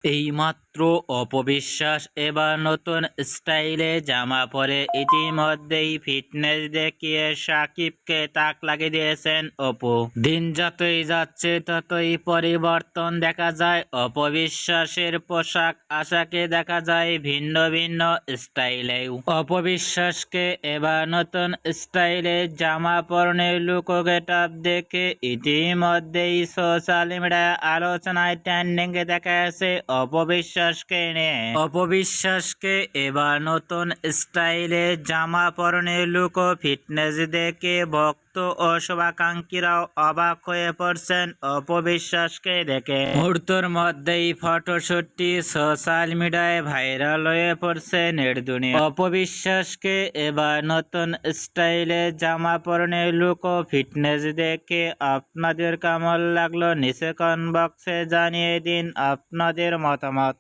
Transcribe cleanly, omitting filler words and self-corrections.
এইমাত্র অপবিশ্বাস এবার নতুন স্টাইলে জামা পরে ইতিমধ্যেই ফিটনেস দেখিয়ে সাকিবকে তাক লাগিয়ে দিয়েছেন অপু। দিন যতই যাচ্ছে ততই পরিবর্তন দেখা যায় অপবিশ্বাসের পোশাক আশাকে দেখা যায় ভিন্ন ভিন্ন স্টাইলেও। অপবিশ্বাসকে এবার নতুন স্টাইলে জামা পরনের লুক ও গেটআপ দেখে ইতিমধ্যেই সোশ্যাল মিডিয়ায় আলোচনায় ট্রেন্ডিং এ দেখা গেছে অপবিশ্বাসকে নিয়ে। অপবিশ্বাসকে এবার নতুন স্টাইলে জামা পরনের লুক ও ফিটনেস দেখে ভক্ত ও শুভাকাঙ্ক্ষীরাও অবাক হয়ে পড়ছেন অপবিশ্বাসকে দেখে। মুহূর্তের মধ্যেই ফটোশুটটি সোশ্যাল মিডিয়ায় ভাইরাল হয়ে পড়ছে নেট দুনিয়া। অপবিশ্বাসকে এবার নতুন স্টাইলে জামা পরনের লুক ও ফিটনেস দেখে আপনাদের কেমন লাগলো নিচে কমেন্ট বক্সে জানিয়ে দিন আপনাদের মতামত।